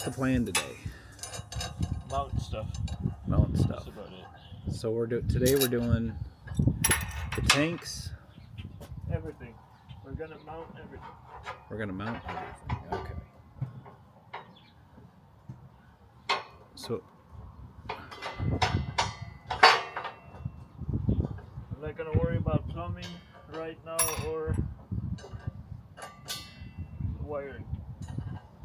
the plan today? Mount stuff. Mount stuff. That's about it. So today we're doing the tanks. Everything. We're gonna mount everything. We're gonna mount everything. Okay. So I'm not gonna worry about plumbing right now or wiring.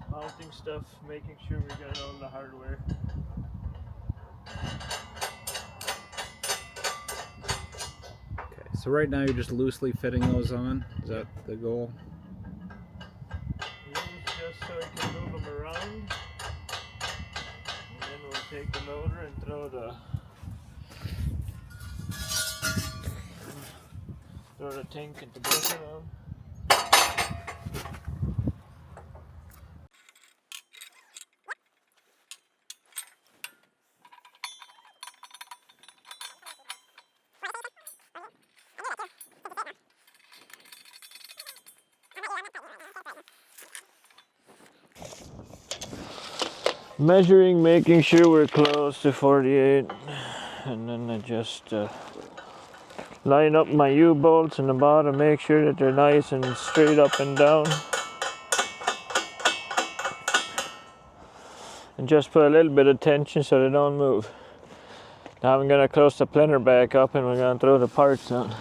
Mounting stuff, making sure we got all the hardware. okay. So right now you're just loosely fitting those on. Is that the goal? Just so I can move them around. And then we'll take the loader and throw the tank into bushing on. Measuring, making sure we're close to 48, and then I just line up my U-bolts in the bottom, make sure that they're nice and straight up and down, and just put a little bit of tension so they don't move. Now I'm going to close the plinter back up and we're going to throw the parts on.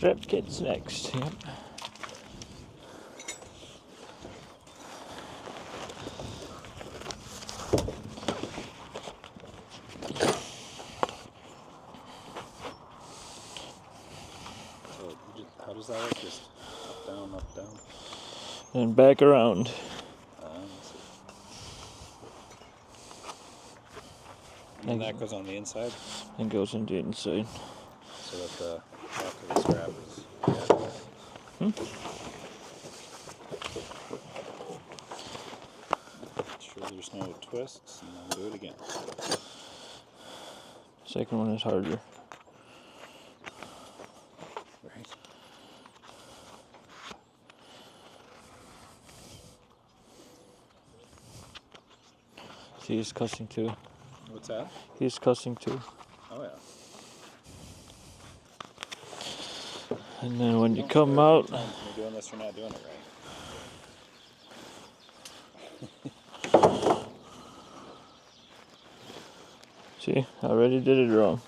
strap kit's next. Yep. How does that work? Just up, down. And back around. And that goes on the inside? And goes on the inside. So that the back of the strap is... Sure there's no twists, and then do it again. Second one is harder. Right. See, he's cussing too. What's that? He's cussing too. Oh yeah. And then when you come out, When you're doing this, you're not doing it right. see, I already did it wrong.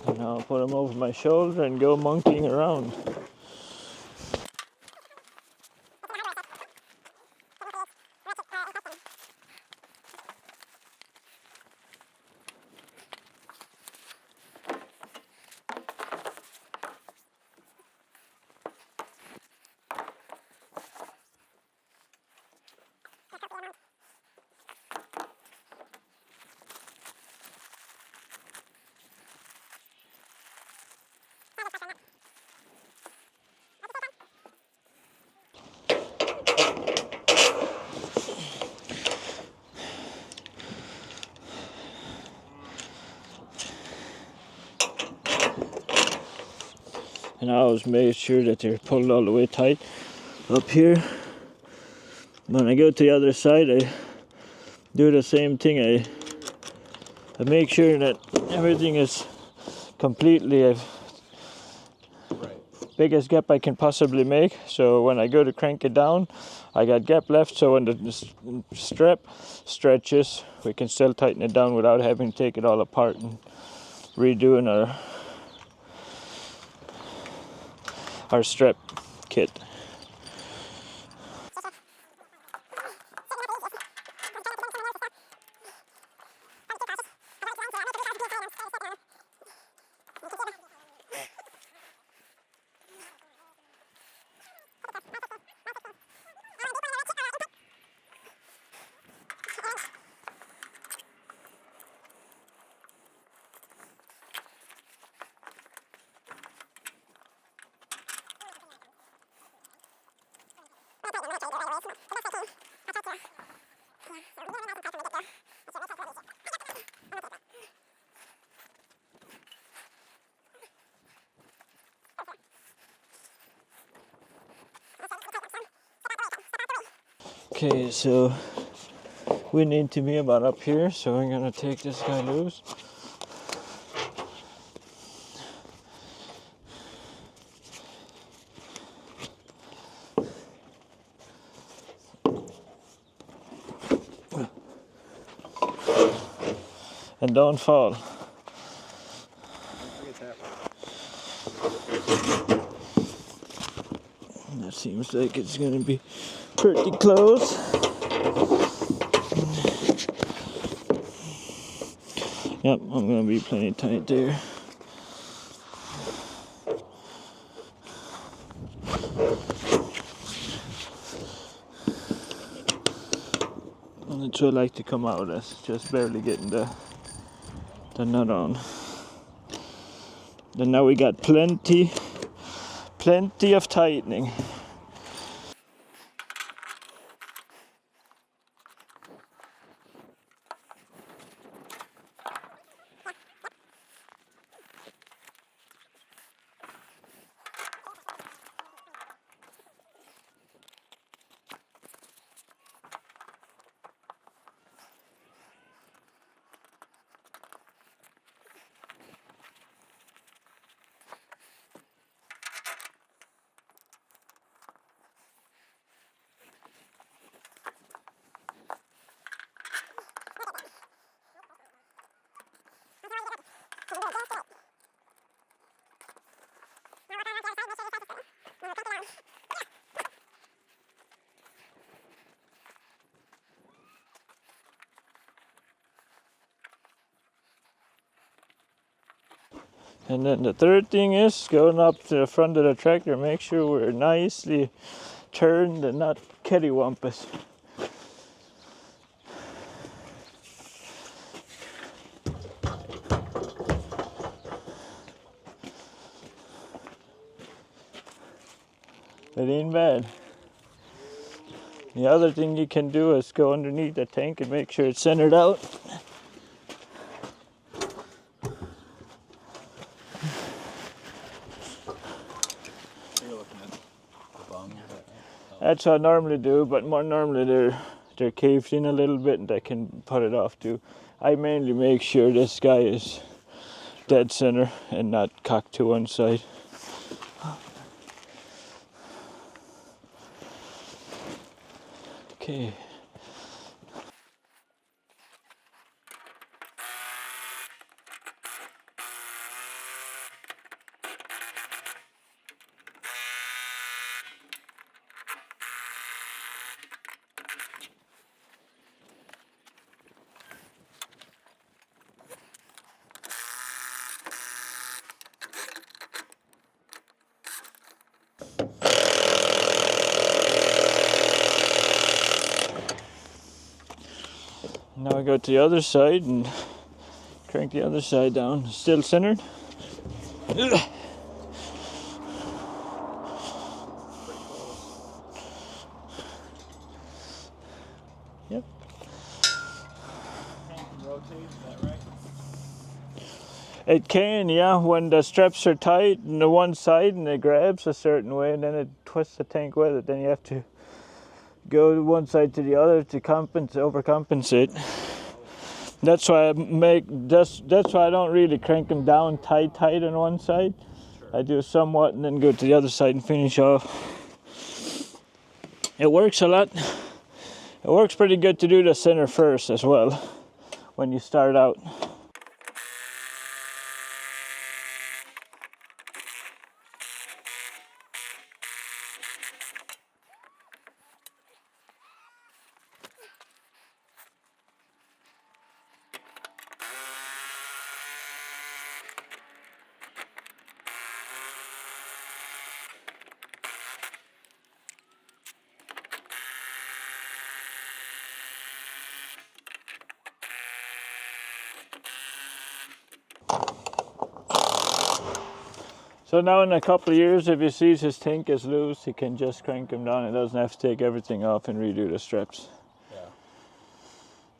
And now I'll put them over my shoulder and go monkeying around. And I always make sure that they're pulled all the way tight up here. When I go to the other side, I do the same thing. I make sure that everything is completely biggest gap I can possibly make. So when I go to crank it down, I got gap left. So when the strap stretches, we can still tighten it down without having to take it all apart and redoing our strap kit. Okay, so we need to be about up here, so I'm gonna take this guy loose. And don't fall. That seems like it's gonna be pretty close. Yep, I'm going to be plenty tight there. And that's what I like to come out as, just barely getting the nut on. Then now we got plenty of tightening. And then the third thing is going up to the front of the tractor, make sure we're nicely turned and not cattywampus. It ain't bad. The other thing you can do is go underneath the tank and make sure it's centered out. That's what I normally do, but more normally they're caved in a little bit and I can put it off too. I mainly make sure this guy is dead center and not cocked to one side. Okay. Now I go to the other side and crank the other side down. Still centered. Yep. It can, yeah, when the straps are tight on the one side and it grabs a certain way and then it twists the tank with it, then you have to go to one side to the other to overcompensate. That's why that's why I don't really crank them down tight on one side. Sure. I do somewhat and then go to the other side and finish off. It works a lot. It works pretty good to do the center first as well when you start out. So now in a couple of years, if he sees his tank is loose, he can just crank him down. He doesn't have to take everything off and redo the straps. Yeah.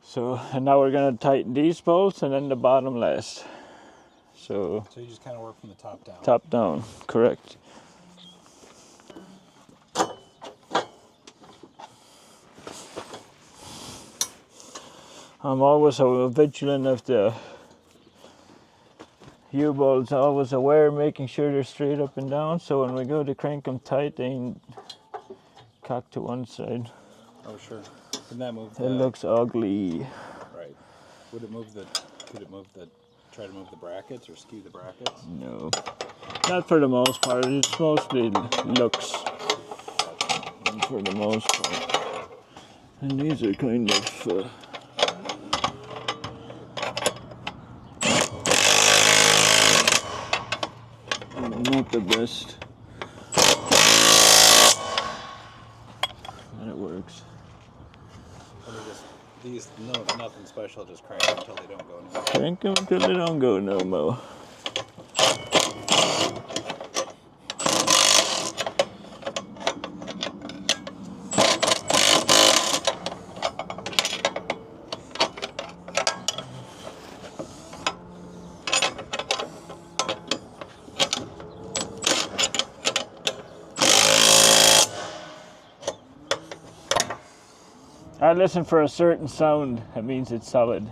So, and now we're going to tighten these bolts and then the bottom last. So you just kind of work from the top down. Top down, correct. I'm always vigilant of the U-bolts, always aware, making sure they're straight up and down, so when we go to crank them tight, they ain't cocked to one side. Oh, sure. Can that move? It looks ugly. Right. Could it move the try to move the brackets or skew the brackets? No. Not for the most part. It's mostly looks. For the most part. And these are kind of not the best. And it works. These, nothing special, just crank them until they don't go anymore. Crank them until they don't go no more. I listen for a certain sound, that means it's solid.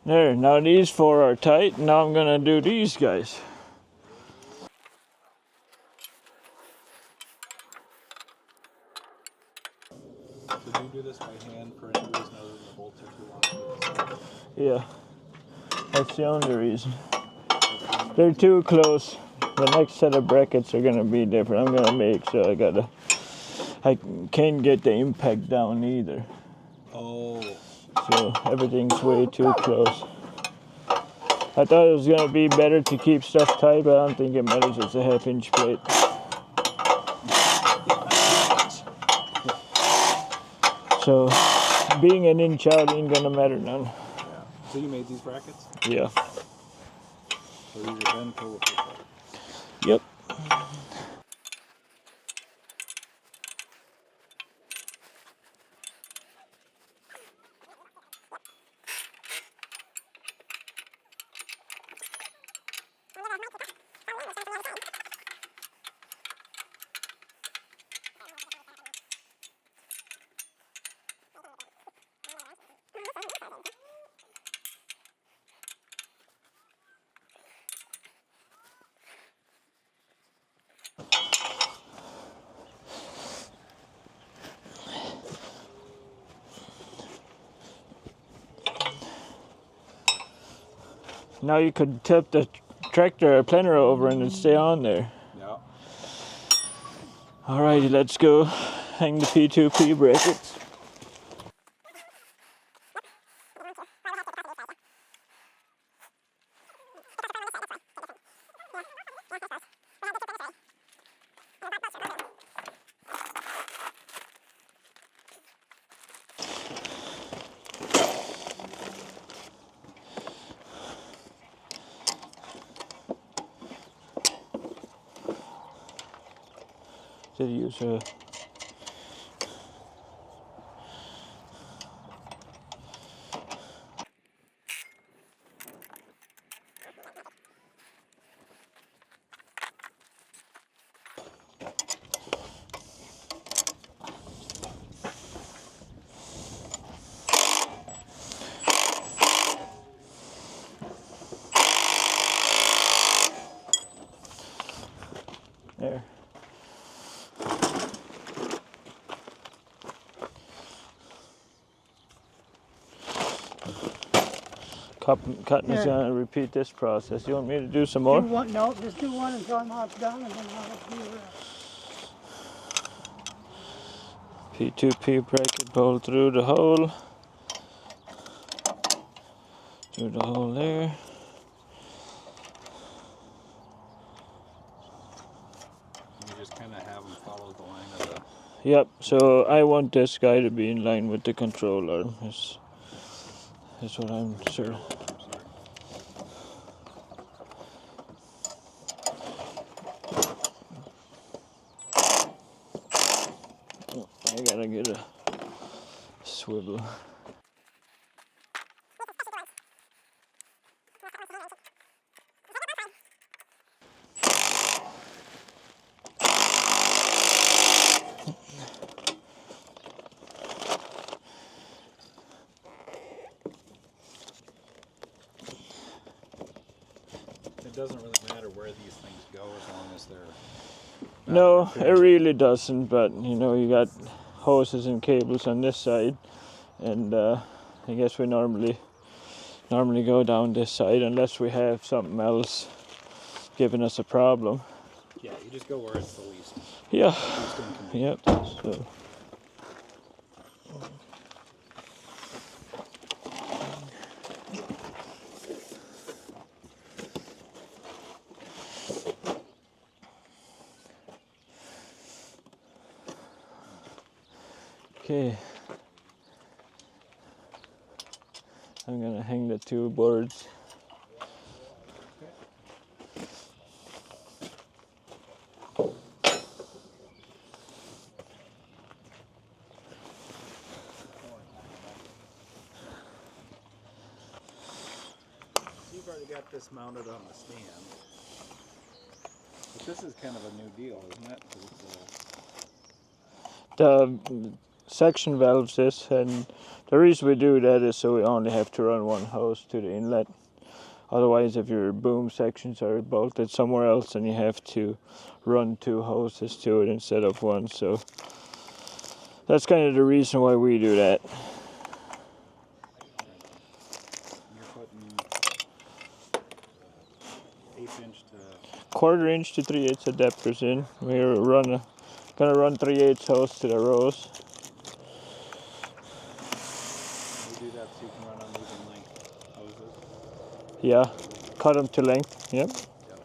There, now these four are tight, now I'm gonna do these guys. So do you do this by hand for any reason other than the bolts are too long? Yeah, that's the only reason. They're too close. The next set of brackets are gonna be different. I'm gonna make so I can't get the impact down either. Oh. So everything's way too close. I thought it was gonna be better to keep stuff tight, but I don't think it matters. It's a 1/2-inch plate. So being an inch out ain't gonna matter none. Yeah. So you made these brackets? Yeah. So these are bent over. Yep. Now you could tip the tractor or planter over and it'd stay on there. Yeah. Alrighty, let's go hang the P2P brackets. Did you use a there? Cutting is going to repeat this process. You want me to do some more? No, just do one until I'm half done, and then I'll do the rest. P2P bracket bolt through the hole. Through the hole there. You just kind of have them follow the line of the... Yep, so I want this guy to be in line with the control arm. That's what I'm sure. I gotta get a swivel. It doesn't really matter where these things go as long as they're... No, it really doesn't, but you know, you got hoses and cables on this side, and I guess we normally go down this side unless we have something else giving us a problem. Yeah, you just go where it's the least. Yeah. Least inconvenient. Yep. So. Okay. I'm gonna hang the 2 boards. You've already got this mounted on the stand. But this is kind of a new deal, isn't it? 'Cause it's, The section valves this, and the reason we do that is so we only have to run 1 hose to the inlet. Otherwise, if your boom sections are bolted somewhere else, then you have to run 2 hoses to it instead of 1. So that's kind of the reason why we do that. you're putting 1/8 to 1/4 inch to 3/8 adapters in. We're gonna run 3/8 hose to the rows. you do that so you can run uneven length hoses. Yeah, cut them to length. Yep. Yep.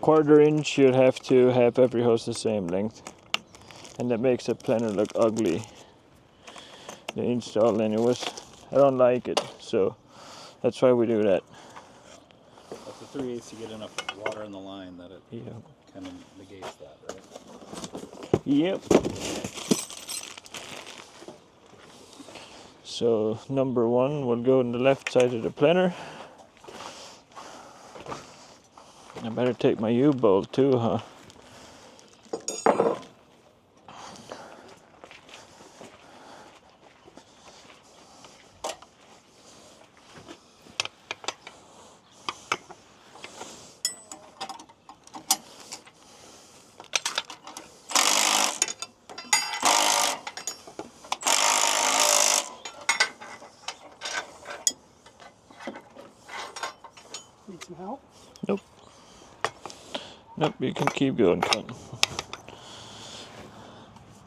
1/4 inch, you'd have to have every hose the same length, and that makes a planter look ugly. The install, anyways. I don't like it, so that's why we do that. That's the 3/8 to get enough water in the line that it Yeah. kind of negates that, right? Yep. So number 1 will go on the left side of the planter. I better take my U-bolt too, huh? Need some help? Nope. Nope, you can keep going, Clint.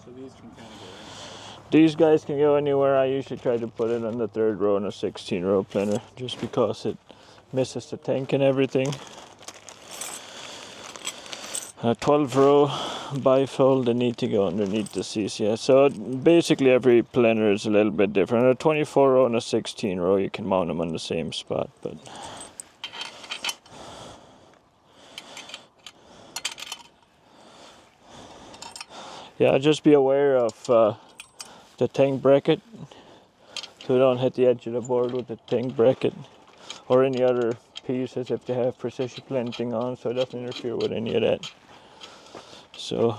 So these can kind of go in. These guys can go anywhere. I usually try to put it on the 3rd row in a 16-row planter just because it misses the tank and everything. A 12-row bifold, they need to go underneath the CCS. So basically every planter is a little bit different. A 24-row and a 16-row, you can mount them on the same spot, but yeah, just be aware of the tank bracket, so don't hit the edge of the board with the tank bracket or any other pieces if they have precision planting on, so it doesn't interfere with any of that. So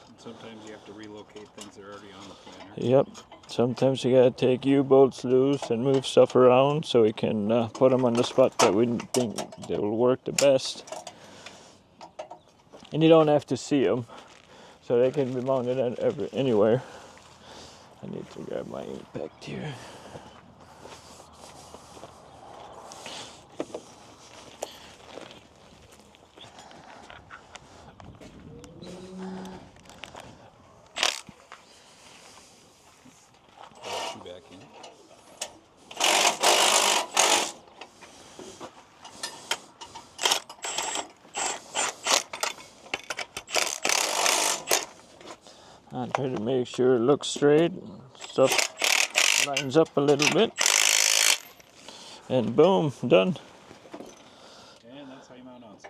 And sometimes you have to relocate things that are already on the planter. yep, sometimes you gotta take U-bolts loose and move stuff around so we can put them on the spot that we think they will work the best. And you don't have to see them, so they can be mounted anywhere. I need to grab my impact here. Put you back in. I try to make sure it looks straight, stuff lines up a little bit, and boom, done. And that's how you mount OnSite.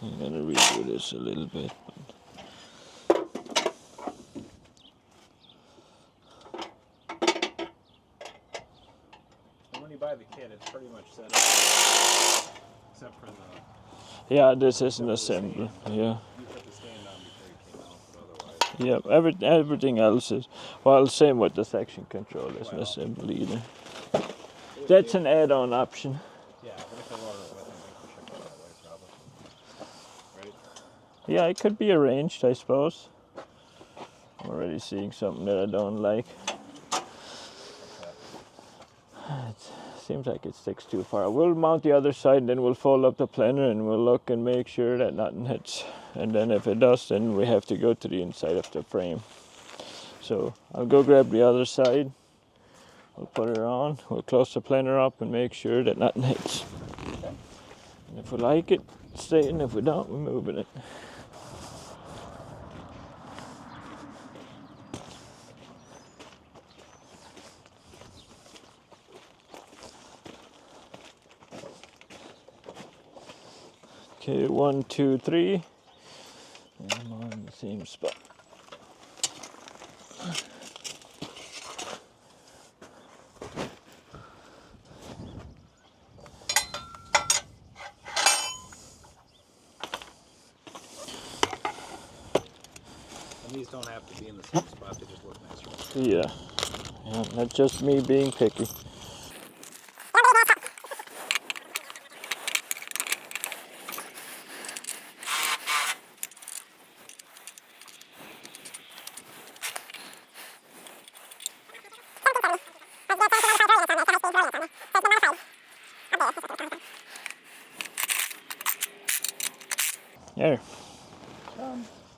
I'm gonna redo this a little bit. And when you buy the kit, it's pretty much set up, except for the Yeah, this isn't assembly. Yeah. you put the stand on before you came out, but otherwise. Yeah, everything else is, well, same with the section control, isn't assembly either. That's an add-on option. Yeah, but if I order it with them, we can ship it that way, probably. Right? Yeah, it could be arranged, I suppose. I'm already seeing something that I don't like. It's seems like it sticks too far. We'll mount the other side, and then we'll fold up the planer, and we'll look and make sure that nothing hits. And then if it does, then we have to go to the inside of the frame. So I'll go grab the other side. We'll put it on. We'll close the planer up and make sure that nothing hits. And if we like it, stay in. If we don't, we're moving it. Okay, 1, 2, 3. And I'm on the same spot. And these don't have to be in the same spot, they just look nicer. Yeah, that's just me being picky. There.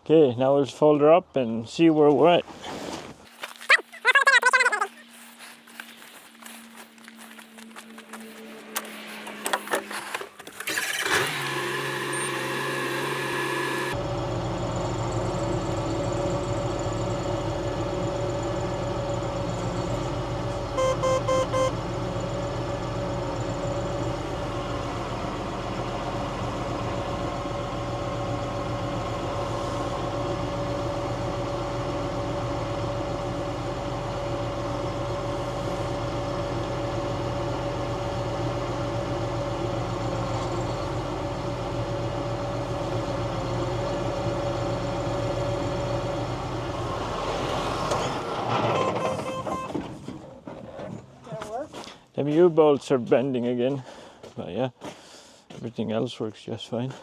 Okay, now let's fold her up and see where we're at. Them U-bolts are bending again, but yeah, everything else works just fine.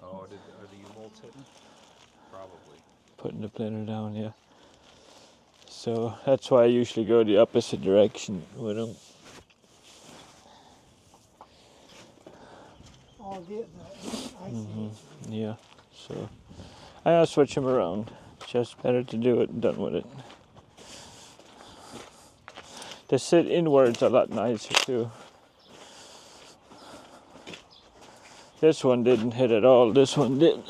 Oh, are the U-bolts hitting? Probably. Putting the planer down, yeah. So that's why I usually go the opposite direction with them. Oh, I see. Yeah, so I'll switch them around. It's just better to do it done with it. They sit inwards a lot nicer too. This one didn't hit at all, this one did.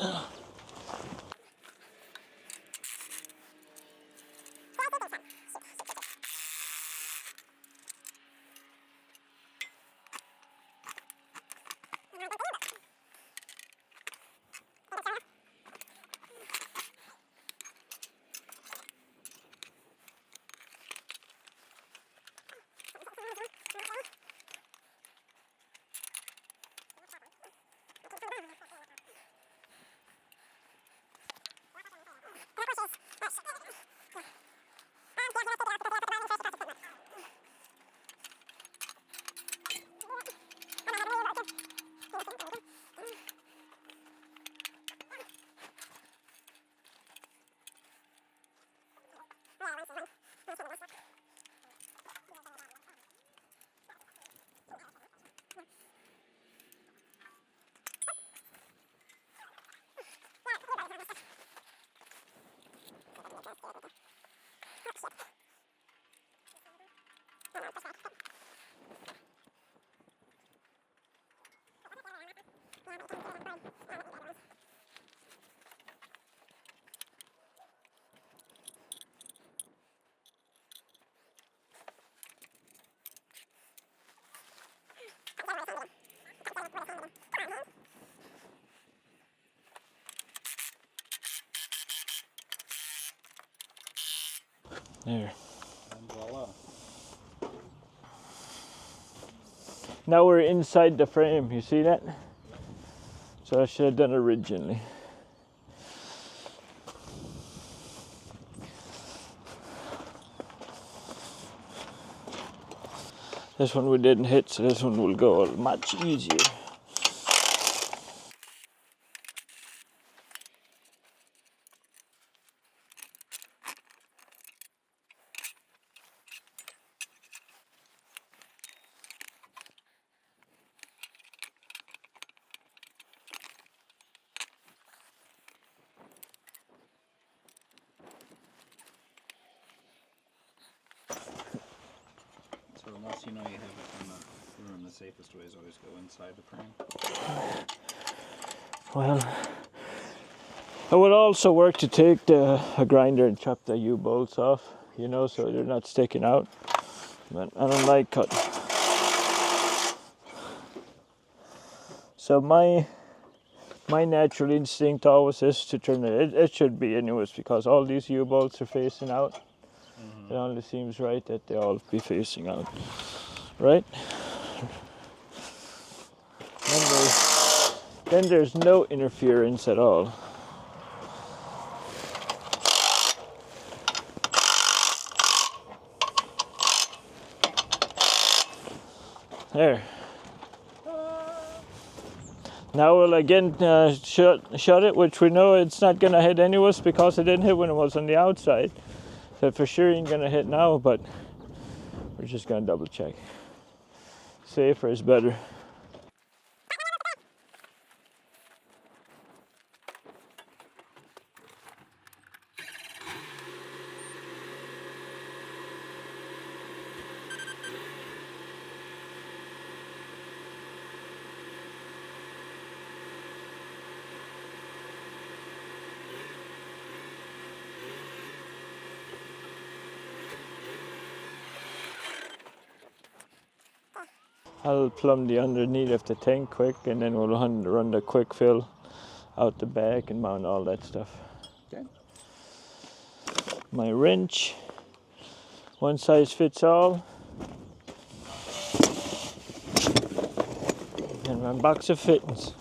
There. And voila. Now we're inside the frame, you see that? So I should have done it originally. This one we didn't hit, so this one will go much easier. Unless you know you have it in the room, the safest way is always go inside the frame. Well, it would also work to take a grinder and chop the U-bolts off, you know, so they're not sticking out. But I don't like cutting. So my natural instinct always is to turn it. It should be anyways, because all these U-bolts are facing out. It only seems right that they all be facing out, right? Then there's no interference at all. There. Now we'll again shut it, which we know it's not going to hit anyways because it didn't hit when it was on the outside. So for sure ain't going to hit now, but we're just going to double check. Safer is better. I'll plumb the underneath of the tank quick, and then we'll run the quick fill out the back and mount all that stuff. Okay. My wrench, one size fits all, and my box of fittings.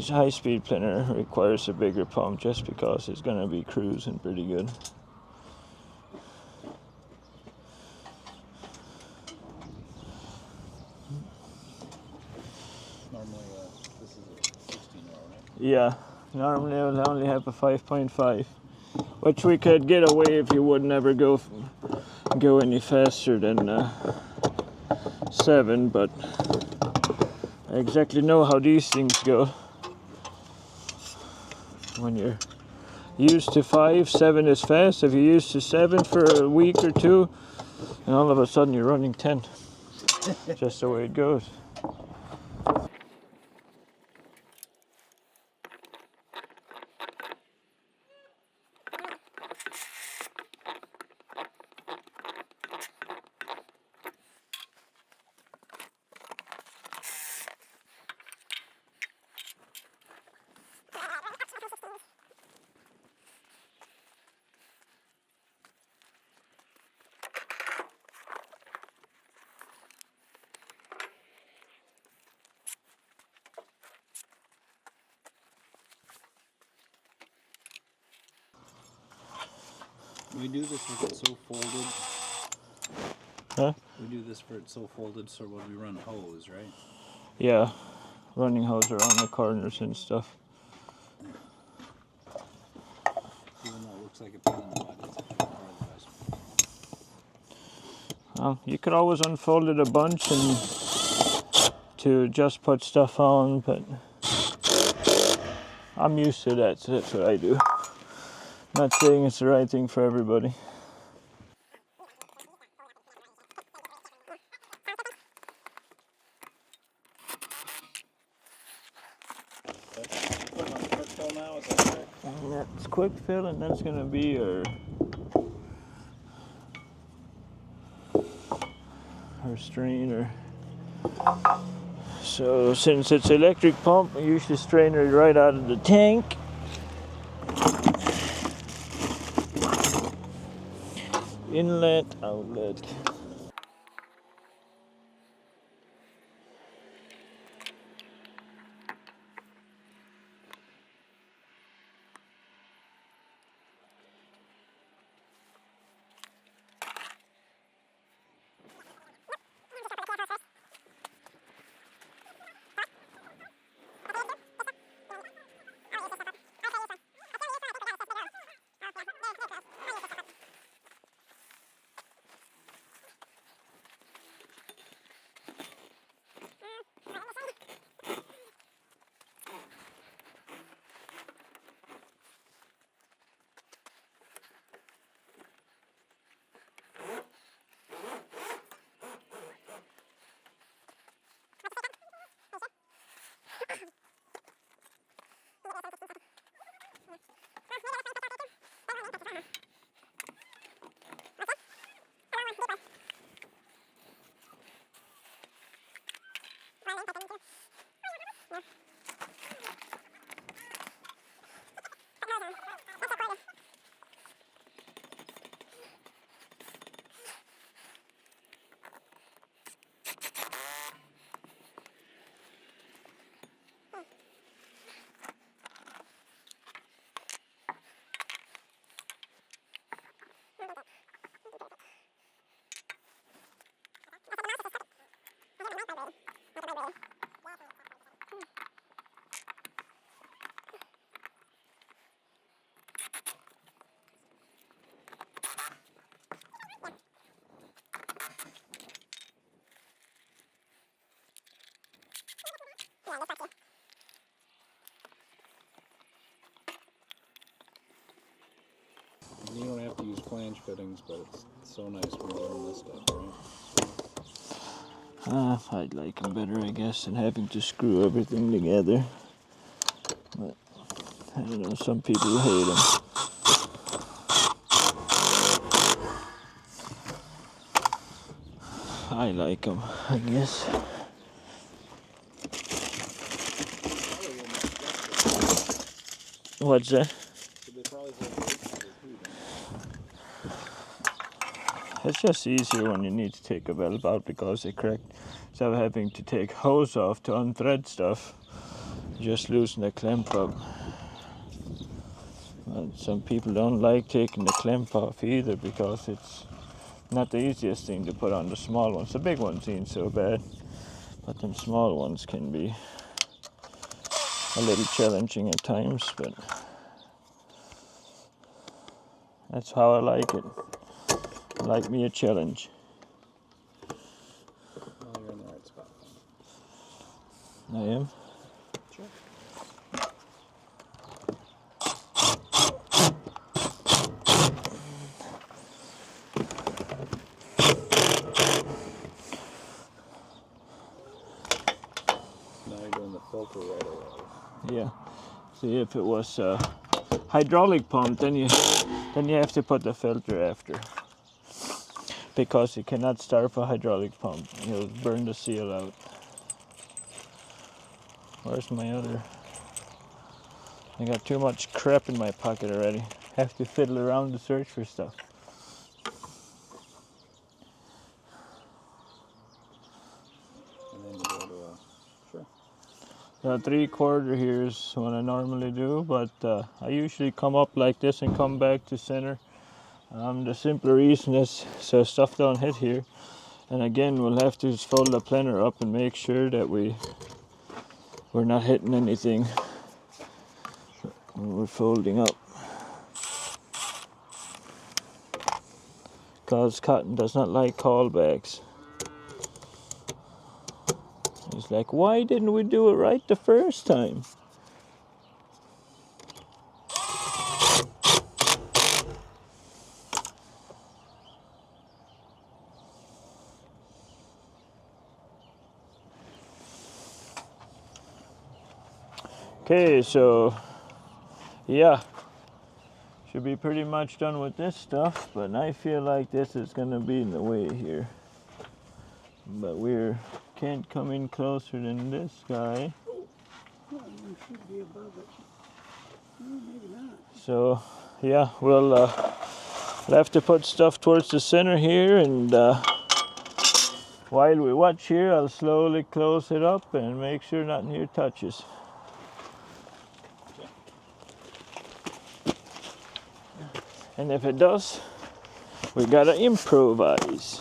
High speed planter requires a bigger pump just because it's going to be cruising pretty good. Normally, this is a 16 hour, right? Yeah, normally I would only have a 5.5, which we could get away if you would never go any faster than 7, but I exactly know how these things go. When you're used to 5, 7 is fast. If you're used to 7 for a week or two, and all of a sudden you're running 10. Just the way it goes. We do this with it so folded. Huh? We do this for it so folded, so when we run hose, right? Yeah, running hose around the corners and stuff. Even though it looks like a pain in the butt, it's actually part of the best. You could always unfold it a bunch and to just put stuff on, but I'm used to that, so that's what I do. Not saying it's the right thing for everybody. Putting on quick fill now, is that correct? That's quick fill, and that's gonna be your strainer. So since it's electric pump, we usually strain it right out of the tank. Inlet, outlet. fittings, but it's so nice when you learn this stuff, right? I'd like them better, I guess, than having to screw everything together. But I don't know, some people hate them. I like them, I guess. What's that? It's just easier when you need to take a valve out because they crack. Instead of having to take hose off to unthread stuff, just loosen the clamp up. But some people don't like taking the clamp off either because it's not the easiest thing to put on the small ones. The big ones ain't so bad, but them small ones can be a little challenging at times, but that's how I like it. I like me a challenge. Well, you're in the right spot. I am. Sure. Now you're doing the filter right away. Yeah. See, if it was a hydraulic pump, then you have to put the filter after, because you cannot start a hydraulic pump. You'll burn the seal out. Where's my other? I got too much crap in my pocket already. Have to fiddle around to search for stuff. And then you go to a, sure. The 3/4 here is what I normally do, but I usually come up like this and come back to center. The simple reason is so stuff don't hit here. And again, we'll have to just fold the planer up and make sure that we're not hitting anything when we're folding up. Because cotton does not like callbacks. It's like, why didn't we do it right the first time? Okay, so yeah, should be pretty much done with this stuff, but I feel like this is gonna be in the way here. But we can't come in closer than this guy. Well, you should be above it. Well, maybe not. So yeah, we'll have to put stuff towards the center here, and while we watch here, I'll slowly close it up and make sure nothing here touches. And if it does, we gotta improvise.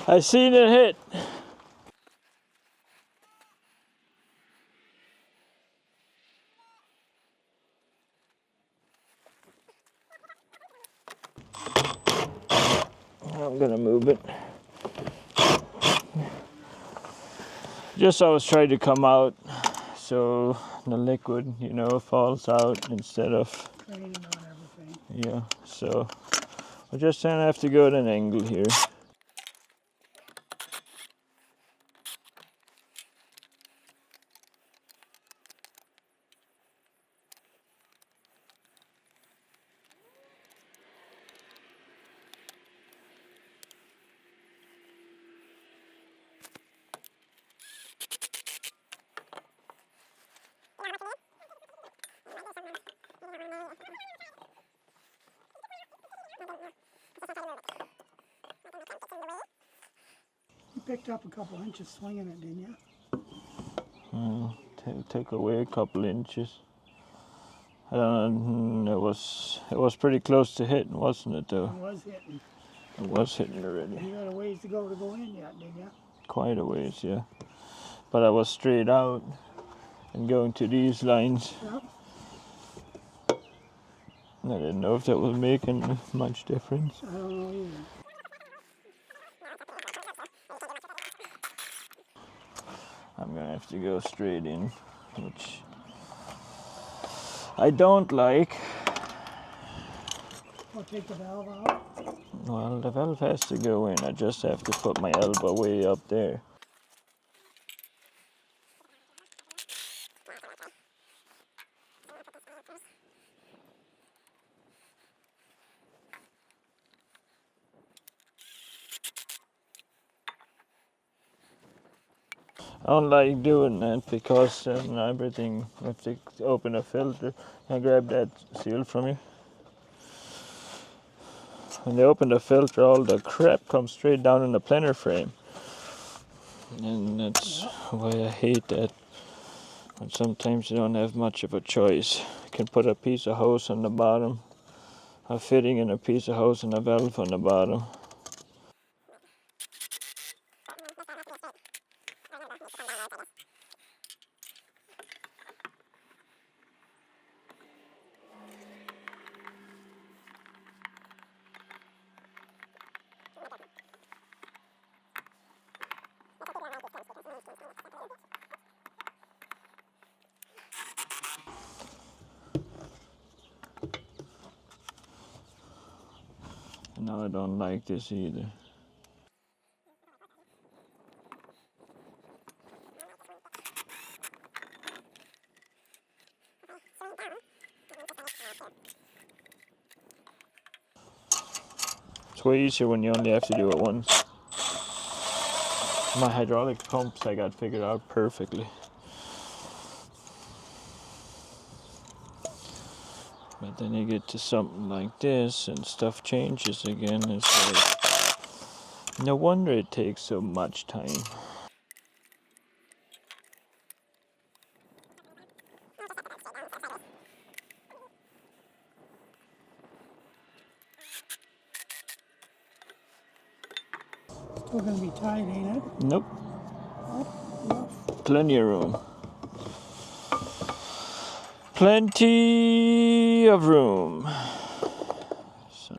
I seen it hit. I'm gonna move it. Just always try to come out so the liquid, falls out instead of, Training on everything. yeah. So we're just gonna have to go at an angle here. You picked up a couple inches swinging it, didn't you? Take away a couple inches. It was pretty close to hitting, wasn't it though? It was hitting. It was hitting already. You got a ways to go in yet, didn't you? Quite a ways, yeah. But I was straight out and going to these lines. Yep. I didn't know if that was making much difference. I don't know either. I'm gonna have to go straight in, which I don't like. I'll take the valve out. Well, the valve has to go in. I just have to put my elbow way up there. I don't like doing that because everything, I have to open a filter. I grab that seal from you. When they open the filter, all the crap comes straight down in the planter frame. And that's why I hate that. And sometimes you don't have much of a choice. You can put a piece of hose on the bottom, a fitting and a piece of hose and a valve on the bottom. No, I don't like this either. It's way easier when you only have to do it once. My hydraulic pumps I got figured out perfectly. But then you get to something like this and stuff changes again. It's like, no wonder it takes so much time. Still gonna be tight, ain't it? Nope, Rough. plenty of room. Plenty of room. So,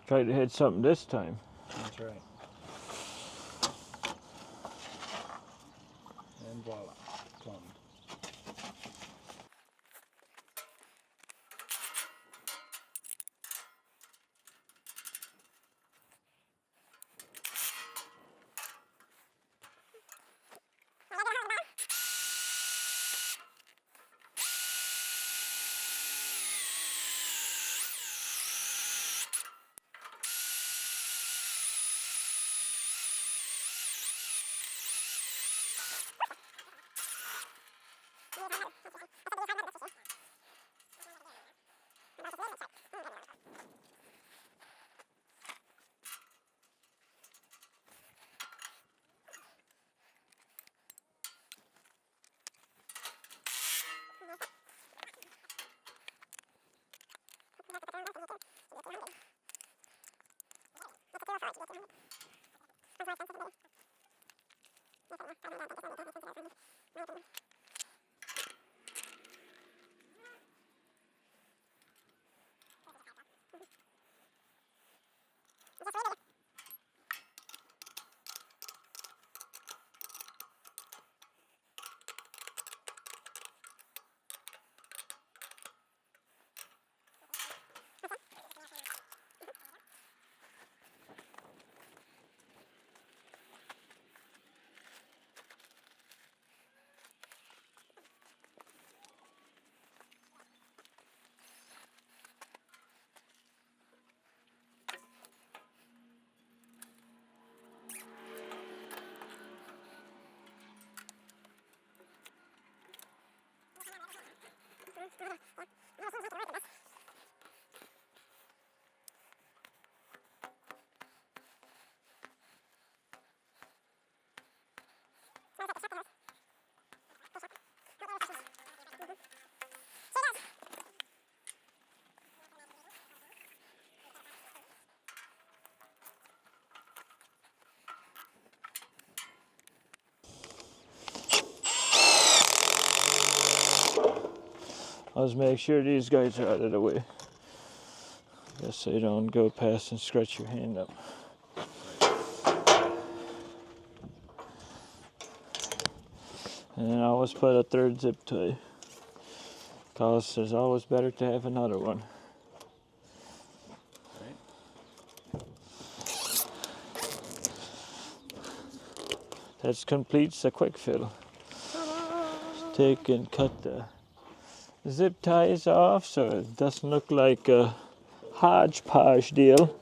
try to hit something this time. That's right. And voila, plumbed. Let's make sure these guys are out of the way. Just so you don't go past and scratch your hand up. And then I always put a third zip tie, because it's always better to have another one. That completes the quick fill. Just take and cut the zip ties off so it doesn't look like a hodgepodge deal.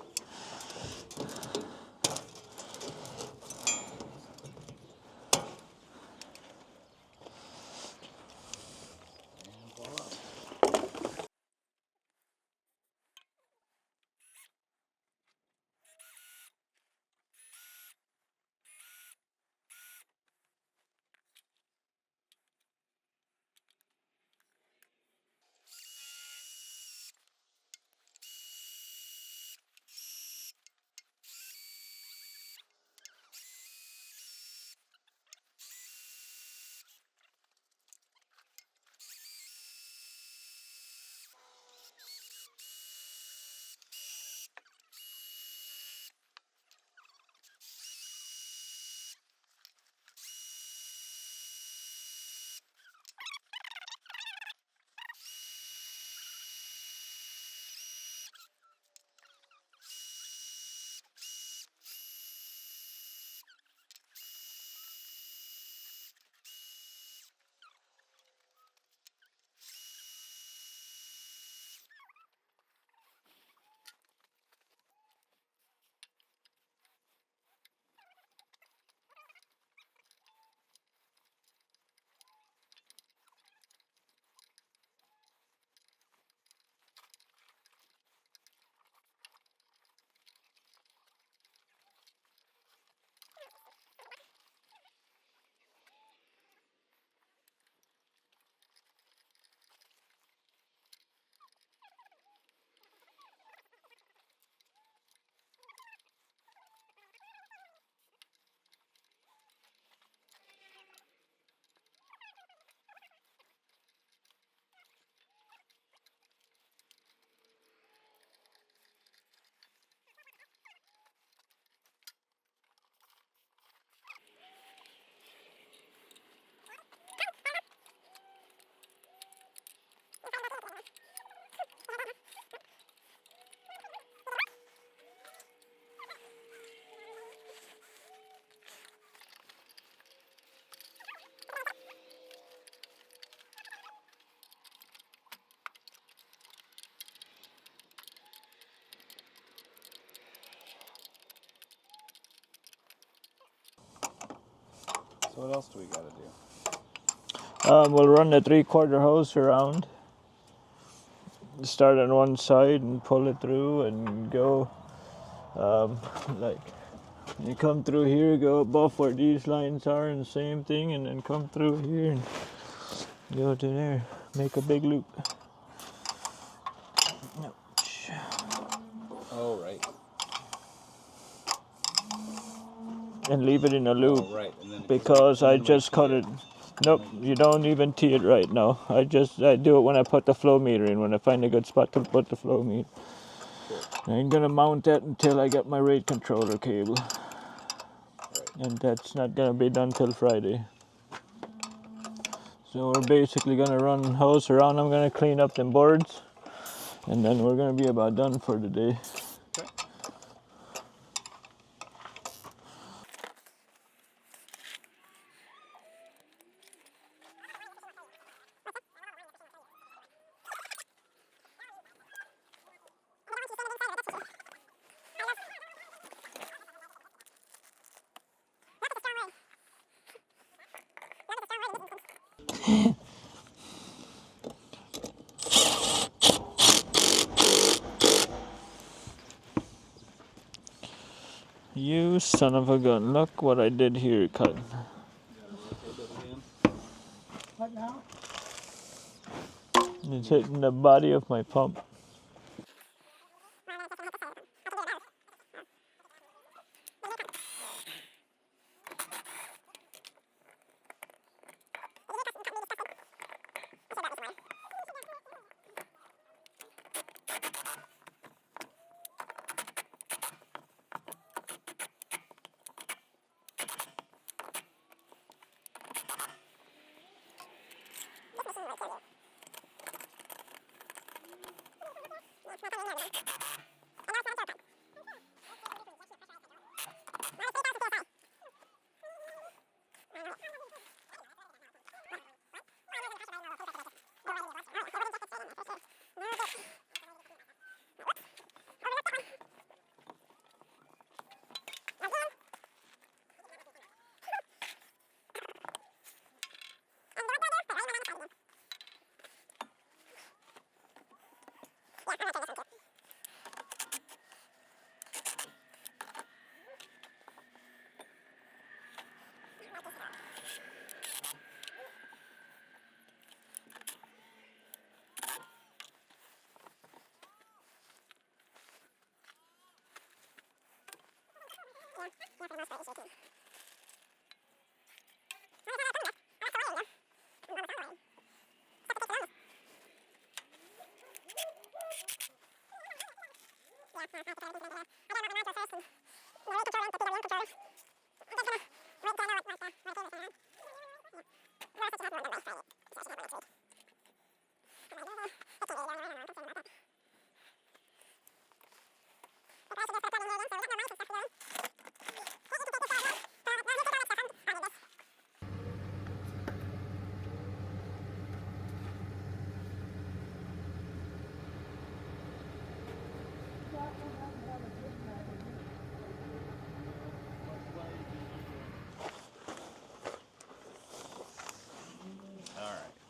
So what else do we got to do? We'll run the 3/4 hose around. Start on one side and pull it through and go like you come through here, go above where these lines are, and same thing, and then come through here and go to there. Make a big loop. Oh, right. And leave it in a loop. Oh, right. And then Because I just cut it. Nope, you don't even tee it right now. I do it when I put the flow meter in, when I find a good spot to put the flow meter. Cool. I ain't gonna mount that until I get my rate controller cable. Right. And that's not gonna be done till Friday. So we're basically gonna run hose around. I'm gonna clean up them boards, and then we're gonna be about done for the day. Okay. You son of a gun. Look what I did here, cut. What now? It's hitting the body of my pump.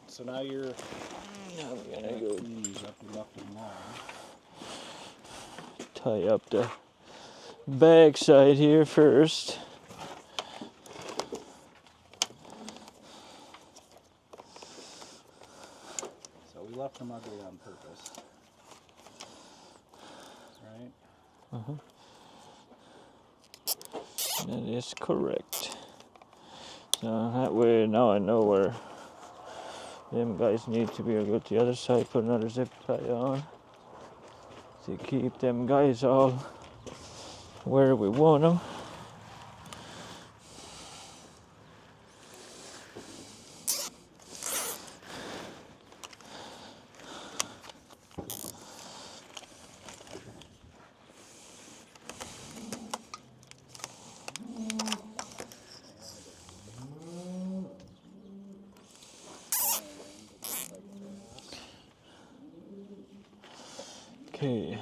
So now you're I'm gonna go use up the left and long. tie up the backside here first. So we left them ugly on purpose, right? That is correct. So that way now I know where them guys need to be. I'll go to the other side, put another zip tie on to keep them guys all where we want them. Okay.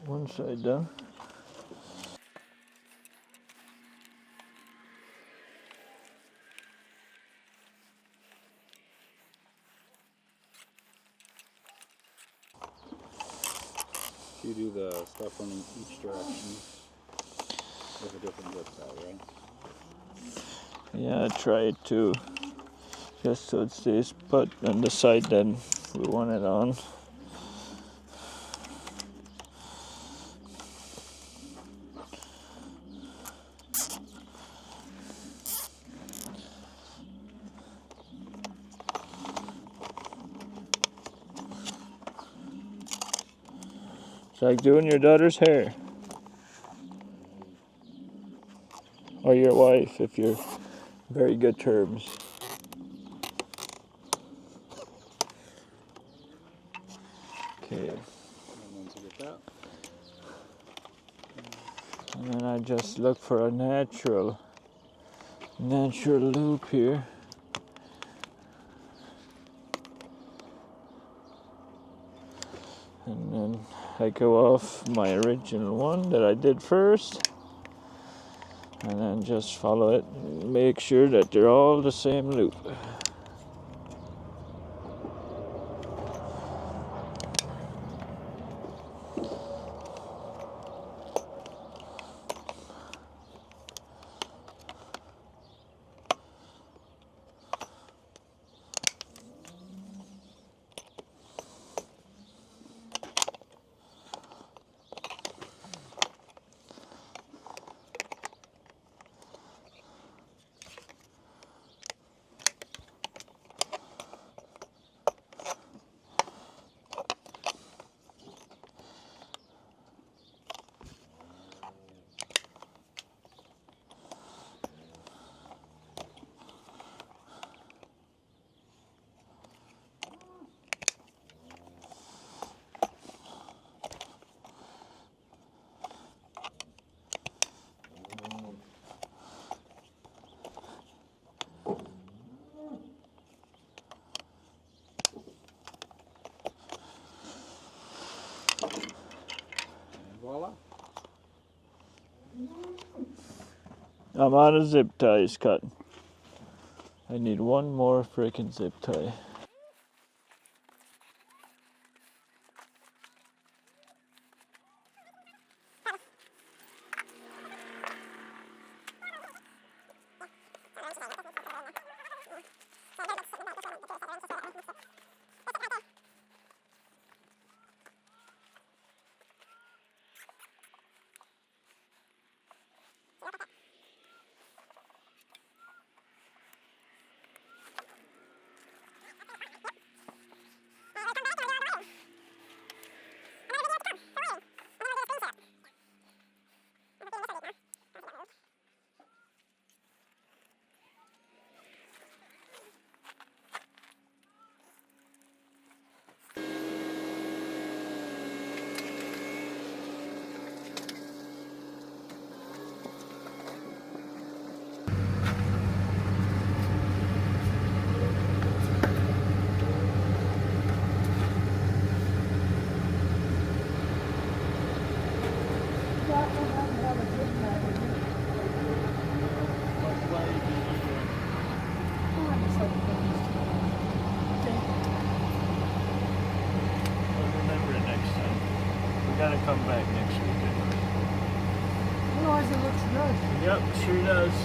One side done. You do the stuff in each direction with a different zip tie, right? Yeah, I tried to, just so it stays put on the side that we want it on. It's like doing your daughter's hair. Or your wife, if you're very good terms. Okay. And once you get that, And then I just look for a natural loop here. And then I go off my original one that I did first. And then just follow it and make sure that they're all the same loop. I'm on a zip ties cut. I need one more freaking zip tie. That one doesn't have a zip tie, does it? Oh, I just like those. Okay. I'll remember it next time. We gotta come back next weekend. Otherwise it looks good. Yep, sure does.